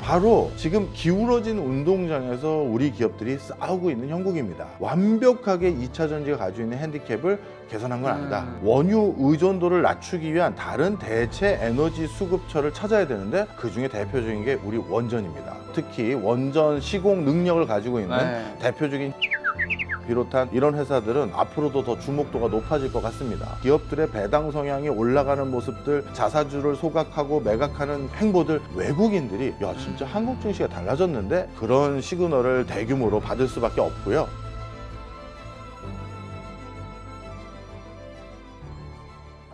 바로 지금 기울어진 운동장에서 우리 기업들이 싸우고 있는 형국입니다. 완벽하게 2차 전지가 가지고 있는 핸디캡을 개선한 건 아니다. 원유 의존도를 낮추기 위한 다른 대체 에너지 수급처를 찾아야 되는데 그 중에 대표적인 게 우리 원전입니다. 특히 원전 시공 능력을 가지고 있는 대표적인 비롯한 이런 회사들은 앞으로도 더 주목도가 높아질 것 같습니다. 기업들의 배당 성향이 올라가는 모습들, 자사주를 소각하고 매각하는 행보들, 외국인들이 야 진짜 한국 증시가 달라졌는데 그런 시그널을 대규모로 받을 수밖에 없고요.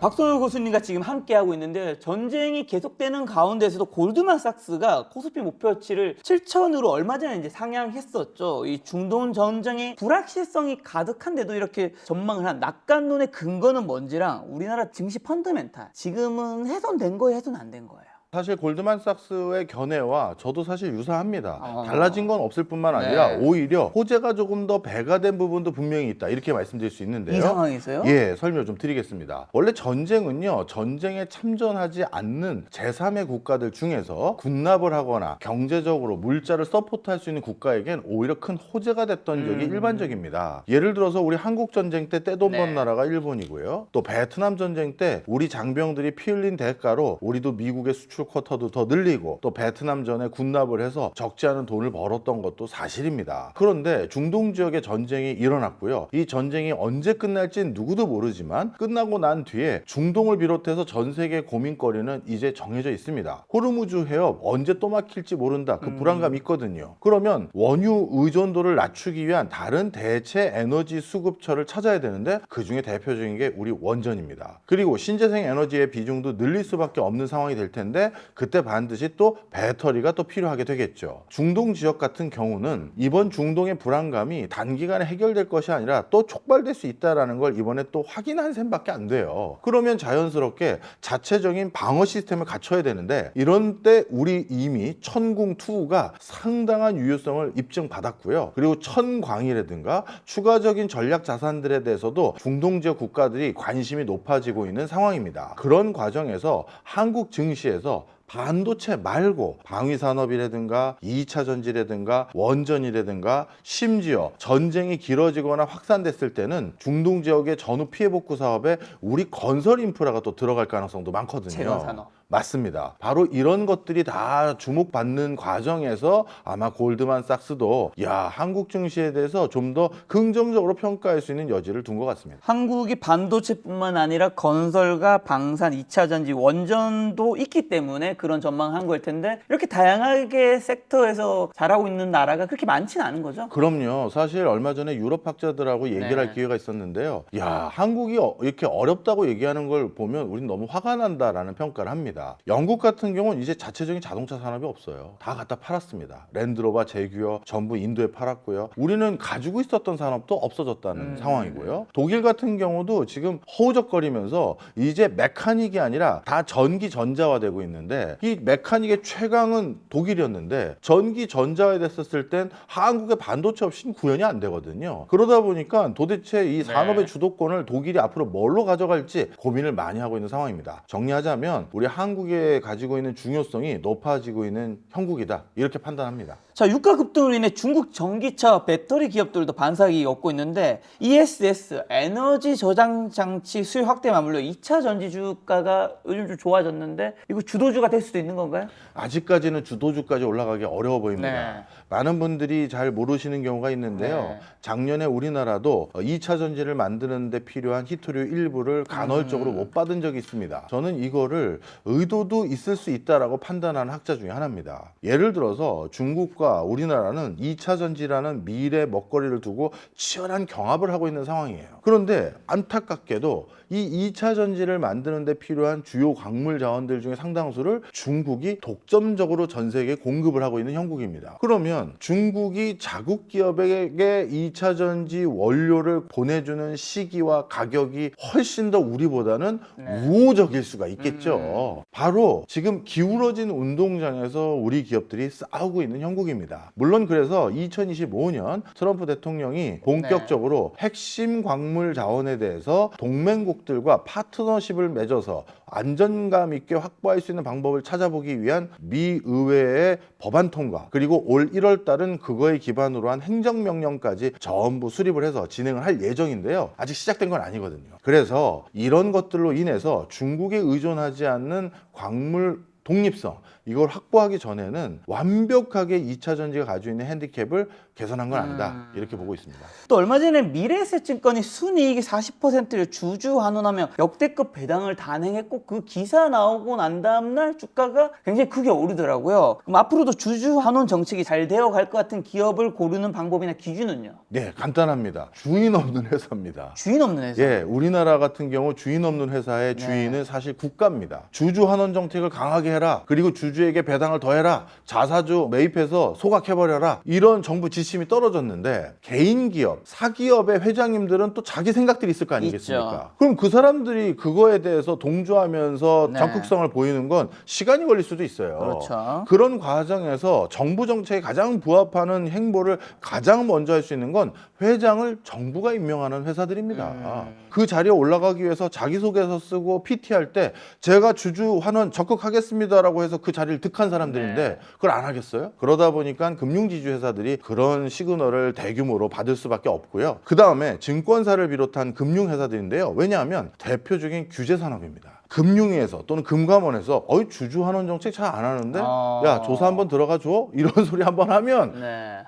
박선호 교수님과 지금 함께하고 있는데 전쟁이 계속되는 가운데서도 골드만삭스가 코스피 목표치를 7,000으로 얼마 전에 이제 상향했었죠. 이 중동 전쟁의 불확실성이 가득한데도 이렇게 전망을 한 낙관론의 근거는 뭔지랑 우리나라 증시 펀더멘탈 지금은 훼손된 거예요, 훼손 안 된 거예요? 사실 골드만삭스의 견해와 저도 사실 유사합니다. 달라진 건 없을 뿐만 아니라 오히려 호재가 조금 더 배가 된 부분도 분명히 있다 이렇게 말씀드릴 수 있는데요. 이 상황에서요? 예, 설명 좀 드리겠습니다. 원래 전쟁은요, 전쟁에 참전하지 않는 제3의 국가들 중에서 군납을 하거나 경제적으로 물자를 서포트할 수 있는 국가에겐 오히려 큰 호재가 됐던 적이 일반적입니다. 예를 들어서 우리 한국 전쟁 때 떼돈 번 나라가 일본이고요. 또 베트남 전쟁 때 우리 장병들이 피 흘린 대가로 우리도 미국의 수출 쿼터도 더 늘리고 또 베트남전에 군납을 해서 적지 않은 돈을 벌었던 것도 사실입니다. 그런데 중동 지역에 전쟁이 일어났고요. 이 전쟁이 언제 끝날진 누구도 모르지만 끝나고 난 뒤에 중동을 비롯해서 전 세계 고민거리는 이제 정해져 있습니다. 호르무즈 해협 언제 또 막힐지 모른다. 그 불안감이 있거든요. 그러면 원유 의존도를 낮추기 위한 다른 대체 에너지 수급처를 찾아야 되는데 그 중에 대표적인 게 우리 원전입니다. 그리고 신재생 에너지의 비중도 늘릴 수밖에 없는 상황이 될 텐데 그때 반드시 또 배터리가 또 필요하게 되겠죠. 중동 지역 같은 경우는 이번 중동의 불안감이 단기간에 해결될 것이 아니라 또 촉발될 수 있다는 걸 이번에 또 확인한 셈밖에 안 돼요. 그러면 자연스럽게 자체적인 방어 시스템을 갖춰야 되는데 이런 때 우리 이미 천궁2가 상당한 유효성을 입증받았고요. 그리고 천광이라든가 추가적인 전략 자산들에 대해서도 중동 지역 국가들이 관심이 높아지고 있는 상황입니다. 그런 과정에서 한국 증시에서 반도체 말고 방위산업이라든가 2차 전지라든가 원전이라든가 심지어 전쟁이 길어지거나 확산됐을 때는 중동 지역의 전후 피해 복구 사업에 우리 건설 인프라가 또 들어갈 가능성도 많거든요. 재련산업. 맞습니다. 바로 이런 것들이 다 주목받는 과정에서 아마 골드만삭스도 한국 증시에 대해서 좀 더 긍정적으로 평가할 수 있는 여지를 둔 것 같습니다. 한국이 반도체뿐만 아니라 건설과 방산, 2차 전지, 원전도 있기 때문에 그런 전망을 한 거일 텐데 이렇게 다양하게 섹터에서 잘하고 있는 나라가 그렇게 많지는 않은 거죠? 그럼요. 사실 얼마 전에 유럽 학자들하고 얘기를 할 기회가 있었는데요. 한국이 이렇게 어렵다고 얘기하는 걸 보면 우린 너무 화가 난다라는 평가를 합니다. 영국 같은 경우는 이제 자체적인 자동차 산업이 없어요. 다 갖다 팔았습니다. 랜드로버, 제규어 전부 인도에 팔았고요. 우리는 가지고 있었던 산업도 없어졌다는 상황이고요. 독일 같은 경우도 지금 허우적거리면서 이제 메카닉이 아니라 다 전기 전자화되고 있는데 이 메카닉의 최강은 독일이었는데 전기 전자화 됐었을 땐 한국의 반도체 없이는 구현이 안 되거든요. 그러다 보니까 도대체 이 산업의 주도권을 독일이 앞으로 뭘로 가져갈지 고민을 많이 하고 있는 상황입니다. 정리하자면 우리 한국에 가지고 있는 중요성이 높아지고 있는 형국이다 이렇게 판단합니다. 자, 유가 급등으로 인해 중국 전기차 배터리 기업들도 반사이익이 얻고 있는데 ESS 에너지 저장 장치 수요 확대 맞물려 2차 전지 주가가 요즘 좀 좋아졌는데 이거 주도주가 될 수도 있는 건가요? 아직까지는 주도주까지 올라가기 어려워 보입니다. 많은 분들이 잘 모르시는 경우가 있는데요. 작년에 우리나라도 2차 전지를 만드는 데 필요한 히토류 일부를 간헐적으로 못 받은 적이 있습니다. 저는 이거를 의도도 있을 수 있다라고 판단하는 학자 중에 하나입니다. 예를 들어서 중국과 우리나라는 2차 전지라는 미래 먹거리를 두고 치열한 경합을 하고 있는 상황이에요. 그런데 안타깝게도 이 2차 전지를 만드는 데 필요한 주요 광물 자원들 중에 상당수를 중국이 독점적으로 전 세계에 공급을 하고 있는 형국입니다. 그러면 중국이 자국 기업에게 2차 전지 원료를 보내주는 시기와 가격이 훨씬 더 우리보다는 우호적일 수가 있겠죠. 바로 지금 기울어진 운동장에서 우리 기업들이 싸우고 있는 형국입니다. 물론 그래서 2025년 트럼프 대통령이 본격적으로 핵심 광물 자원에 대해서 동맹국들과 파트너십을 맺어서 안전감 있게 확보할 수 있는 방법을 찾아보기 위한 미 의회의 법안 통과, 그리고 올 1월 달은 그거에 기반으로 한 행정명령까지 전부 수립을 해서 진행을 할 예정인데요. 아직 시작된 건 아니거든요. 그래서 이런 것들로 인해서 중국에 의존하지 않는 광물 독립성, 이걸 확보하기 전에는 완벽하게 2차 전지가 가지고 있는 핸디캡을 개선한 건 아니다, 이렇게 보고 있습니다. 또 얼마 전에 미래에셋증권이 순이익이 40%를 주주 환원하며 역대급 배당을 단행했고, 그 기사 나오고 난 다음날 주가가 굉장히 크게 오르더라고요. 그럼 앞으로도 주주 환원 정책이 잘 되어 갈 것 같은 기업을 고르는 방법이나 기준은요? 네, 간단합니다. 주인 없는 회사입니다. 주인 없는 회사. 예, 우리나라 같은 경우 주인 없는 회사의 주인은 사실 국가입니다. 주주 환원 정책을 강하게 해라, 그리고 주주에게 배당을 더해라, 자사주 매입해서 소각해버려라, 이런 정부 지침이 떨어졌는데, 개인 기업, 사기업의 회장님들은 또 자기 생각들이 있을 거 아니겠습니까? 있죠. 그럼 그 사람들이 그거에 대해서 동조하면서 네. 적극성을 보이는 건 시간이 걸릴 수도 있어요. 그렇죠. 그런 과정에서 정부 정책에 가장 부합하는 행보를 가장 먼저 할 수 있는 건 회장을 정부가 임명하는 회사들입니다. 그 자리에 올라가기 위해서 자기소개서 쓰고 PT할 때 제가 주주 환원 적극하겠습니다라고 해서 그 자리를 득한 사람들인데 그걸 안 하겠어요? 그러다 보니까 금융지주 회사들이 그런 시그널을 대규모로 받을 수밖에 없고요. 그 다음에 증권사를 비롯한 금융회사들인데요. 왜냐하면 대표적인 규제 산업입니다. 금융위에서 또는 금감원에서 주주 환원 정책 잘 안 하는데 야, 조사 한번 들어가 줘, 이런 소리 한번 하면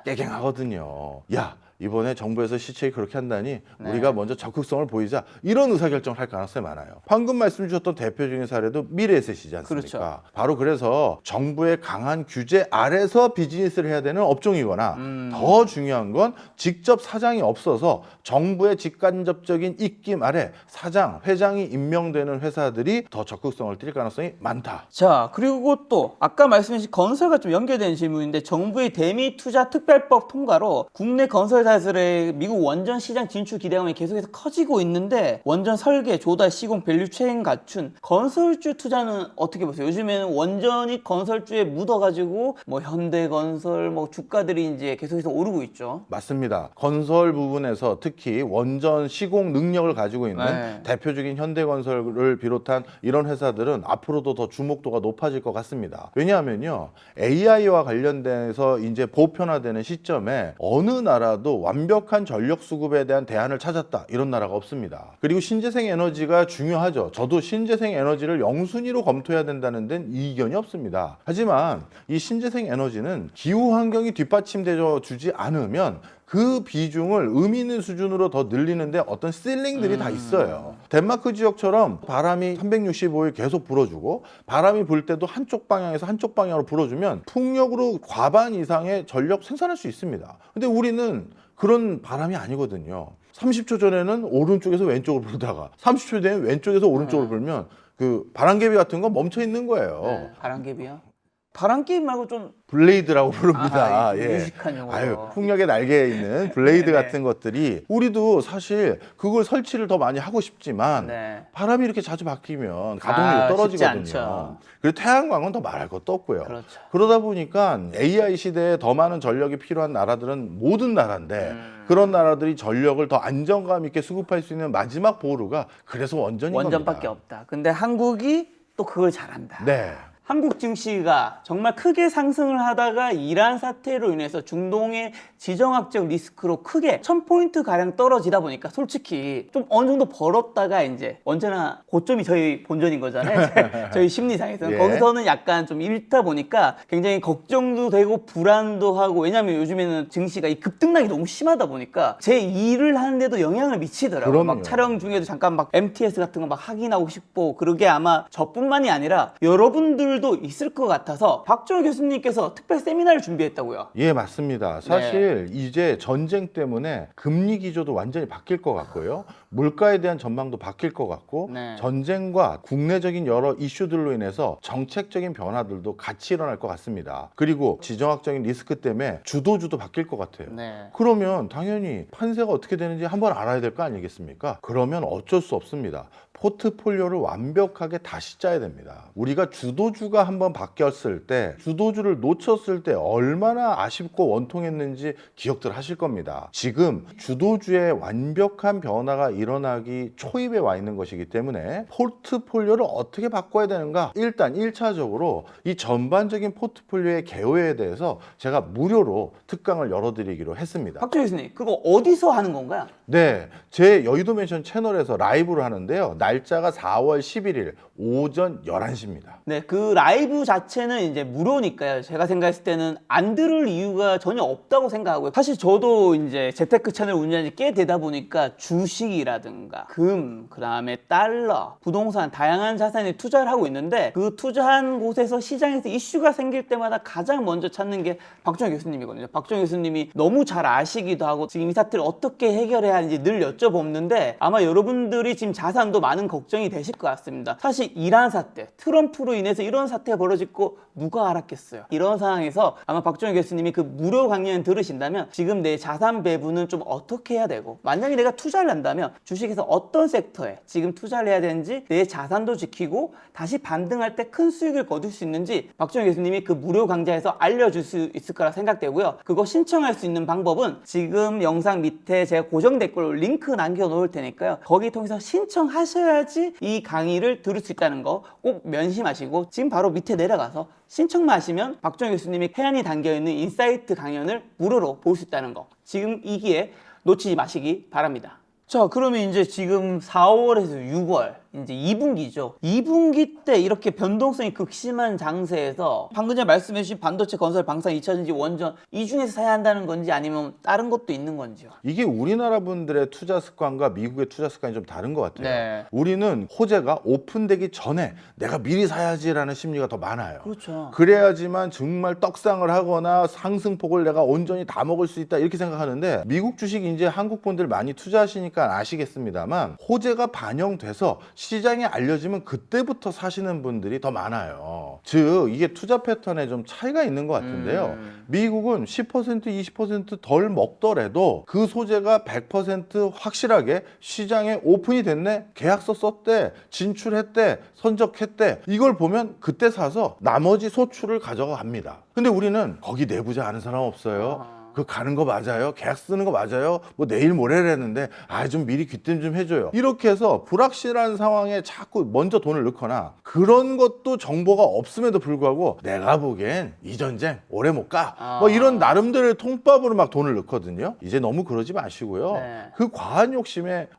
깨갱하거든요. 야, 이번에 정부에서 시책이 그렇게 한다니 우리가 먼저 적극성을 보이자, 이런 의사결정을 할 가능성이 많아요. 방금 말씀 주셨던 대표적인 사례도 미래에셋이지 않습니까? 그렇죠. 바로 그래서 정부의 강한 규제 아래서 비즈니스를 해야 되는 업종이거나 더 중요한 건 직접 사장이 없어서 정부의 직간접적인 입김 아래 사장, 회장이 임명되는 회사들이 더 적극성을 띨 가능성이 많다. 자, 그리고 또 아까 말씀하신 건설과 좀 연결되는 질문인데, 정부의 대미 투자 특별법 통과로 국내 건설사들의 미국 원전 시장 진출 기대감이 계속해서 커지고 있는데, 원전 설계, 조달, 시공, 밸류체인 갖춘 건설주 투자는 어떻게 보세요? 요즘에는 원전이 건설주에 묻어가지고 뭐 현대건설, 뭐 주가들이 이제 계속해서 오르고 있죠. 맞습니다. 건설 부분에서 특히 원전 시공 능력을 가지고 있는 대표적인 현대건설을 비롯한 이런 회사들은 앞으로도 더 주목도가 높아질 것 같습니다. 왜냐하면요, AI와 관련돼서 이제 보편화되는 시점에 어느 나라도 완벽한 전력 수급에 대한 대안을 찾았다, 이런 나라가 없습니다. 그리고 신재생 에너지가 중요하죠. 저도 신재생 에너지를 영순위로 검토해야 된다는 데는 이견이 없습니다. 하지만 이 신재생 에너지는 기후 환경이 뒷받침되어 주지 않으면 그 비중을 의미 있는 수준으로 더 늘리는데 어떤 실링들이 다 있어요. 덴마크 지역처럼 바람이 365일 계속 불어주고, 바람이 불 때도 한쪽 방향에서 한쪽 방향으로 불어주면 풍력으로 과반 이상의 전력 생산할 수 있습니다. 근데 우리는 그런 바람이 아니거든요. 30초 전에는 오른쪽에서 왼쪽으로 불다가 30초 뒤에 왼쪽에서 오른쪽으로 불면 그 바람개비 같은 건 멈춰 있는 거예요. 바람개비요? 바람개비 말고 좀 블레이드라고 부릅니다. 예. 유식한 용어로. 풍력의 날개에 있는 블레이드 같은 것들이, 우리도 사실 그걸 설치를 더 많이 하고 싶지만 바람이 이렇게 자주 바뀌면 가동률이 떨어지거든요. 그리고 태양광은 더 말할 것도 없고요. 그렇죠. 그러다 보니까 AI 시대에 더 많은 전력이 필요한 나라들은 모든 나라인데, 그런 나라들이 전력을 더 안정감 있게 수급할 수 있는 마지막 보루가 그래서 원전인 원전밖에 겁니다. 없다. 근데 한국이 또 그걸 잘한다. 네. 한국 증시가 정말 크게 상승을 하다가 이란 사태로 인해서 중동의 지정학적 리스크로 크게 1000포인트 가량 떨어지다 보니까 솔직히 좀 어느 정도 벌었다가 이제 언제나 고점이 저희 본전인 거잖아요. 저희 심리상에서는. 예. 거기서는 약간 좀 잃다 보니까 굉장히 걱정도 되고 불안도 하고, 왜냐하면 요즘에는 증시가 이 급등락이 너무 심하다 보니까 제 일을 하는데도 영향을 미치더라고요. 그럼요. 막 촬영 중에도 잠깐 막 MTS 같은 거 막 확인하고 싶고, 그러게 아마 저뿐만이 아니라 여러분들도 있을 것 같아서 박정희 교수님께서 특별 세미나를 준비했다고요. 예, 맞습니다. 사실 이제 전쟁 때문에 금리 기조도 완전히 바뀔 것 같고요. 물가에 대한 전망도 바뀔 것 같고, 전쟁과 국내적인 여러 이슈들로 인해서 정책적인 변화들도 같이 일어날 것 같습니다. 그리고 지정학적인 리스크 때문에 주도주도 바뀔 것 같아요. 그러면 당연히 판세가 어떻게 되는지 한번 알아야 될 거 아니겠습니까? 그러면 어쩔 수 없습니다. 포트폴리오를 완벽하게 다시 짜야 됩니다. 우리가 주도주가 한번 바뀌었을 때, 주도주를 놓쳤을 때 얼마나 아쉽고 원통했는지 기억들 하실 겁니다. 지금 주도주의 완벽한 변화가 일어나기 초입에 와 있는 것이기 때문에 포트폴리오를 어떻게 바꿔야 되는가? 일단 1차적으로 이 전반적인 포트폴리오의 개요에 대해서 제가 무료로 특강을 열어드리기로 했습니다. 박준 교수님, 그거 어디서 하는 건가요? 네, 제 여의도맨션 채널에서 라이브를 하는데요. 날짜가 4월 11일 오전 11시입니다. 네, 그 라이브 자체는 이제 무료니까요. 제가 생각했을 때는 안 들을 이유가 전혀 없다고 생각하고요. 사실 저도 이제 재테크 채널 운영한 지 꽤 되다 보니까 주식이라든가 금, 그다음에 달러, 부동산, 다양한 자산에 투자를 하고 있는데 그 투자한 곳에서 시장에서 이슈가 생길 때마다 가장 먼저 찾는 게 박종현 교수님이거든요. 박종현 교수님이 너무 잘 아시기도 하고 지금 이 사태를 어떻게 해결해야 하는지 늘 여쭤보는데 아마 여러분들이 지금 자산도 많은 걱정이 되실 것 같습니다. 사실 이란 사태, 트럼프로 인해서 이런 사태가 벌어졌고 누가 알았겠어요. 이런 상황에서 아마 박종현 교수님이 그 무료 강연 들으신다면 지금 내 자산 배분은 좀 어떻게 해야 되고 만약에 내가 투자를 한다면 주식에서 어떤 섹터에 지금 투자를 해야 되는지 내 자산도 지키고 다시 반등할 때 큰 수익을 거둘 수 있는지 박종현 교수님이 그 무료 강좌에서 알려줄 수 있을 거라 생각되고요. 그거 신청할 수 있는 방법은 지금 영상 밑에 제가 고정 댓글로 링크 남겨 놓을 테니까요. 거기 통해서 신청하셔야지 이 강의를 들을 수 있다는 거 꼭 명심하시고 지금 바로 밑에 내려가서 신청만 하시면 박종현 교수님이 해안이 담겨있는 인사이트 강연을 무료로 볼 수 있다는 거 지금 이 기회 놓치지 마시기 바랍니다. 자, 그러면 이제 지금 4월에서 6월 이제 2분기죠. 2분기 때 이렇게 변동성이 극심한 장세에서 방금 전에 말씀해 주신 반도체, 건설, 방산, 2차전지, 원전 이 중에서 사야 한다는 건지 아니면 다른 것도 있는 건지요? 이게 우리나라 분들의 투자 습관과 미국의 투자 습관이 좀 다른 것 같아요. 네. 우리는 호재가 오픈되기 전에 내가 미리 사야지라는 심리가 더 많아요. 그렇죠. 그래야지만 정말 떡상을 하거나 상승폭을 내가 온전히 다 먹을 수 있다 이렇게 생각하는데 미국 주식 이제 한국 분들 많이 투자하시니까 아시겠습니다만 호재가 반영돼서 시장에 알려지면 그때부터 사시는 분들이 더 많아요. 즉 이게 투자 패턴에 좀 차이가 있는 것 같은데요. 미국은 10% 20%덜 먹더라도 그 소재가 100% 확실하게 시장에 오픈이 됐네, 계약서 썼대, 진출했대, 선적했대, 이걸 보면 그때 사서 나머지 소출을 가져가 갑니다. 근데 우리는 거기 내부자 아는 사람 없어요. 그 가는 거 맞아요? 계약 쓰는 거 맞아요? 뭐 내일 모레라는데 좀 미리 귀뜸 좀 해줘요. 이렇게 해서 불확실한 상황에 자꾸 먼저 돈을 넣거나 그런 것도 정보가 없음에도 불구하고 내가 보기엔 이 전쟁 오래 못 가. 뭐 이런 나름대로의 통밥으로 막 돈을 넣거든요. 이제 너무 그러지 마시고요. 네. 그 과한 욕심에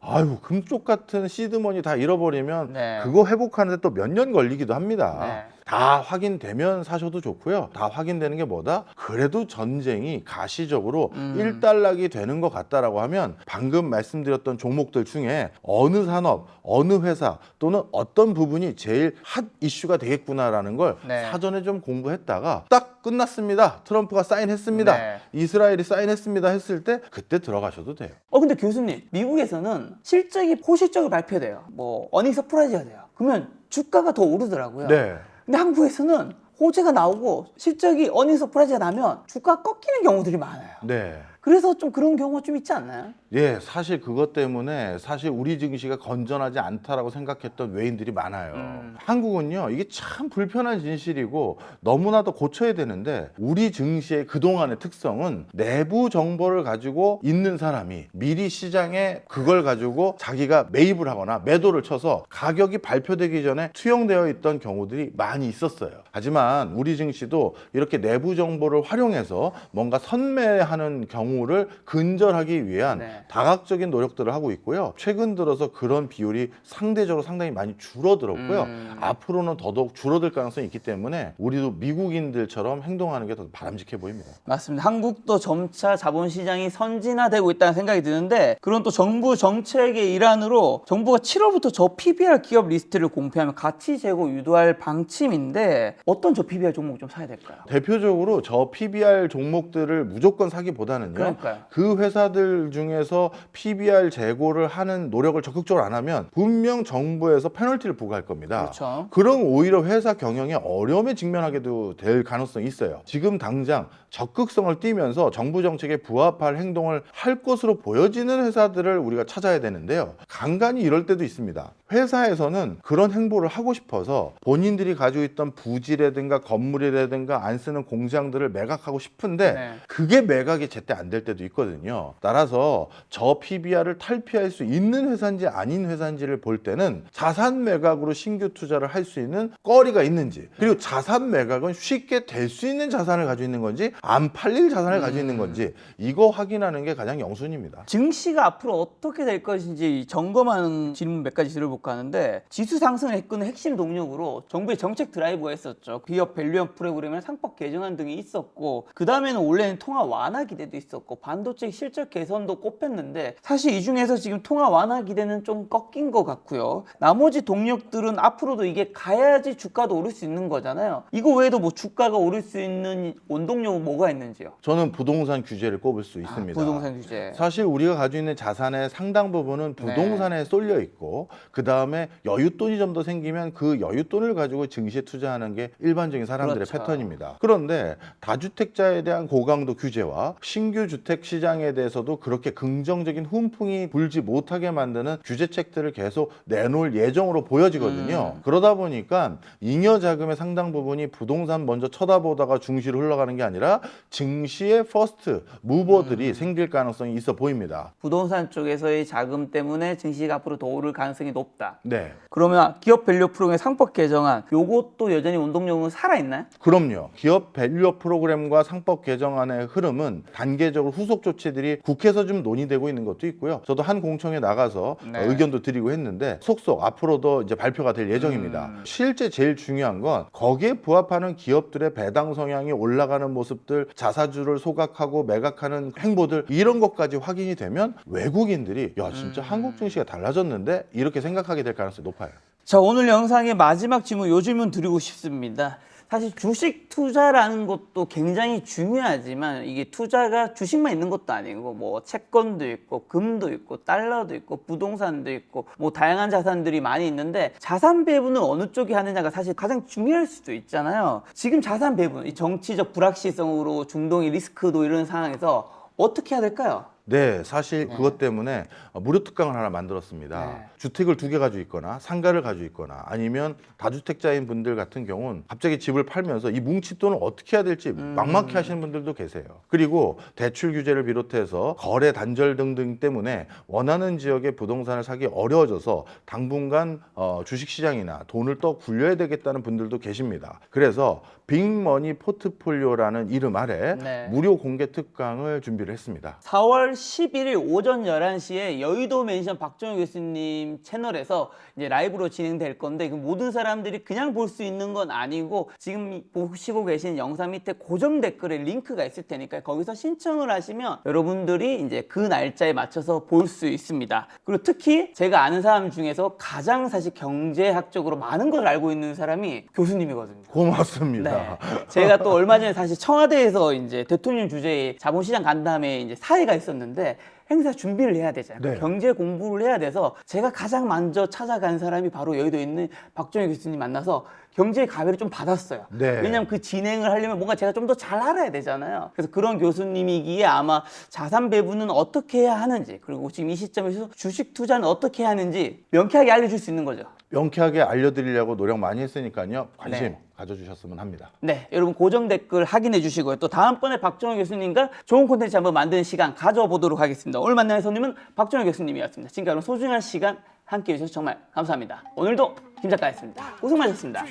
금쪽 같은 시드머니 다 잃어버리면 네. 그거 회복하는데 또 몇 년 걸리기도 합니다. 네. 다 확인되면 사셔도 좋고요. 다 확인되는 게 뭐다? 그래도 전쟁이 가시적으로 일단락이 되는 것 같다라고 하면 방금 말씀드렸던 종목들 중에 어느 산업, 어느 회사 또는 어떤 부분이 제일 핫 이슈가 되겠구나라는 걸 네. 사전에 좀 공부했다가 딱 끝났습니다. 트럼프가 사인했습니다. 네. 이스라엘이 사인했습니다 했을 때 그때 들어가셔도 돼요. 근데 교수님, 미국에서는 실적이 포실적으로 발표돼요. 뭐 어닝 서프라이즈가 돼요. 그러면 주가가 더 오르더라고요. 네. 근데 한국에서는 호재가 나오고 실적이 어닝 서프라이즈가 나면 주가가 꺾이는 경우들이 많아요. 네. 그래서 좀 그런 경우가 좀 있지 않나요? 예, 사실 그것 때문에 사실 우리 증시가 건전하지 않다라고 생각했던 외인들이 많아요. 한국은요, 이게 참 불편한 진실이고 너무나도 고쳐야 되는데 우리 증시의 그동안의 특성은 내부 정보를 가지고 있는 사람이 미리 시장에 그걸 가지고 자기가 매입을 하거나 매도를 쳐서 가격이 발표되기 전에 투영되어 있던 경우들이 많이 있었어요. 하지만 우리 증시도 이렇게 내부 정보를 활용해서 뭔가 선매하는 경우를 근절하기 위한 네. 다각적인 노력들을 하고 있고요. 최근 들어서 그런 비율이 상대적으로 상당히 많이 줄어들었고요. 앞으로는 더더욱 줄어들 가능성이 있기 때문에 우리도 미국인들처럼 행동하는 게 더 바람직해 보입니다. 맞습니다. 한국도 점차 자본시장이 선진화되고 있다는 생각이 드는데 그런 또 정부 정책의 일환으로 정부가 7월부터 저 PBR 기업 리스트를 공표하면 가치 제고 유도할 방침인데 어떤 저 PBR 종목 좀 사야 될까요? 대표적으로 저 PBR 종목들을 무조건 사기보다는요. 그러니까요. 그 회사들 중에서 PBR 재고를 하는 노력을 적극적으로 안 하면 분명 정부에서 페널티를 부과할 겁니다. 그렇죠. 그럼 오히려 회사 경영에 어려움에 직면하게도 될 가능성이 있어요. 지금 당장 적극성을 띠면서 정부 정책에 부합할 행동을 할 것으로 보여지는 회사들을 우리가 찾아야 되는데요. 간간히 이럴 때도 있습니다. 회사에서는 그런 행보를 하고 싶어서 본인들이 가지고 있던 부지라든가 건물이라든가 안 쓰는 공장들을 매각하고 싶은데 네. 그게 매각이 제때 안 될 때도 있거든요. 따라서 저 PBR을 탈피할 수 있는 회사인지 아닌 회사인지를 볼 때는 자산 매각으로 신규 투자를 할 수 있는 거리가 있는지, 그리고 자산 매각은 쉽게 될 수 있는 자산을 가지고 있는 건지 안 팔릴 자산을 가지고 있는 건지 이거 확인하는 게 가장 영순입니다. 증시가 앞으로 어떻게 될 것인지 점검하는 질문 몇 가지 들어볼까 하는데, 지수 상승을 이끄는 핵심 동력으로 정부의 정책 드라이버가 있었죠. 기업 밸류업 프로그램이나 상법 개정안 등이 있었고, 그 다음에는 원래는 통화 완화 기대도 있었고, 반도체 실적 개선도 꼽혔는데, 사실 이 중에서 지금 통화 완화 기대는 좀 꺾인 것 같고요. 나머지 동력들은 앞으로도 이게 가야지 주가도 오를 수 있는 거잖아요. 이거 외에도 뭐 주가가 오를 수 있는 원동력은 뭐가 있는지요? 저는 부동산 규제를 꼽을 수 있습니다. 부동산 규제. 사실 우리가 가지고 있는 자산의 상당 부분은 부동산에 쏠려 있고, 그 다음에 여윳돈이 좀 더 생기면 그 여윳돈을 가지고 증시에 투자하는 게 일반적인 사람들의 그렇죠. 패턴입니다. 그런데 다주택자에 대한 고강도 규제와 신규 주택 시장에 대해서도 그렇게 긍정적인 훈풍이 불지 못하게 만드는 규제책들을 계속 내놓을 예정으로 보여지거든요. 그러다 보니까 잉여 자금의 상당 부분이 부동산 먼저 쳐다보다가 중시로 흘러가는 게 아니라 증시의 퍼스트 무버들이 생길 가능성이 있어 보입니다. 부동산 쪽에서의 자금 때문에 증시가 앞으로 더 오를 가능성이 높다. 네. 그러면 기업 밸류 프로그램 상법 개정안, 요것도 여전히 원동력은 살아있나요? 그럼요. 기업 밸류업 프로그램과 상법 개정안의 흐름은 단계적으로 후속 조치들이 국회에서 좀 논의되고 있는 것도 있고요. 저도 한 공청에 나가서 네. 의견도 드리고 했는데 속속 앞으로도 이제 발표가 될 예정입니다. 실제 제일 중요한 건 거기에 부합하는 기업들의 배당 성향이 올라가는 모습들, 자사주를 소각하고 매각하는 행보들, 이런 것까지 확인이 되면 외국인들이 야 진짜 한국 증시가 달라졌는데 이렇게 생각하게 될 가능성이 높아요. 자, 오늘 영상의 마지막 질문, 요 질문 드리고 싶습니다. 사실 주식 투자라는 것도 굉장히 중요하지만, 이게 투자가 주식만 있는 것도 아니고 뭐 채권도 있고 금도 있고 달러도 있고 부동산도 있고 뭐 다양한 자산들이 많이 있는데, 자산 배분을 어느 쪽이 하느냐가 사실 가장 중요할 수도 있잖아요. 지금 자산 배분, 이 정치적 불확실성으로 중동의 리스크도 이런 상황에서 어떻게 해야 될까요? 네, 사실 그것 때문에 무료 특강을 하나 만들었습니다. 네. 주택을 2개 가지고 있거나 상가를 가지고 있거나 아니면 다주택자인 분들 같은 경우는 갑자기 집을 팔면서 이 뭉칫돈을 어떻게 해야 될지 막막해 하시는 분들도 계세요. 그리고 대출 규제를 비롯해서 거래 단절 등등 때문에 원하는 지역의 부동산을 사기 어려워져서 당분간 주식시장이나 돈을 더 굴려야 되겠다는 분들도 계십니다. 그래서 빅머니 포트폴리오라는 이름 아래 네. 무료 공개 특강을 준비를 했습니다. 4월 11일 오전 11시에 여의도 맨션 박정희 교수님 채널에서 이제 라이브로 진행될 건데, 그 모든 사람들이 그냥 볼 수 있는 건 아니고 지금 보시고 계신 영상 밑에 고정 댓글에 링크가 있을 테니까 거기서 신청을 하시면 여러분들이 이제 그 날짜에 맞춰서 볼 수 있습니다. 그리고 특히 제가 아는 사람 중에서 가장 사실 경제학적으로 많은 걸 알고 있는 사람이 교수님이거든요. 고맙습니다. 네. 제가 또 얼마 전에 사실 청와대에서 이제 대통령 주재에 자본시장 간 다음에 이제 사회가 있었는데, 행사 준비를 해야 되잖아요. 네. 경제 공부를 해야 돼서 제가 가장 먼저 찾아간 사람이 바로 여의도에 있는 박정희 교수님 만나서 경제 가외를 좀 받았어요. 네. 왜냐하면 그 진행을 하려면 뭔가 제가 좀 더 잘 알아야 되잖아요. 그래서 그런 교수님이기에 아마 자산 배분은 어떻게 해야 하는지, 그리고 지금 이 시점에서 주식 투자는 어떻게 해야 하는지 명쾌하게 알려줄 수 있는 거죠. 명쾌하게 알려드리려고 노력 많이 했으니까요. 관심 네. 가져주셨으면 합니다. 네, 여러분 고정 댓글 확인해 주시고요. 또 다음번에 박정희 교수님과 좋은 콘텐츠 한번 만드는 시간 가져보도록 하겠습니다. 오늘 만나는 손님은 박정희 교수님이었습니다. 지금까지 여러분 소중한 시간 함께해 주셔서 정말 감사합니다. 오늘도 김 작가였습니다. 고생 많으셨습니다.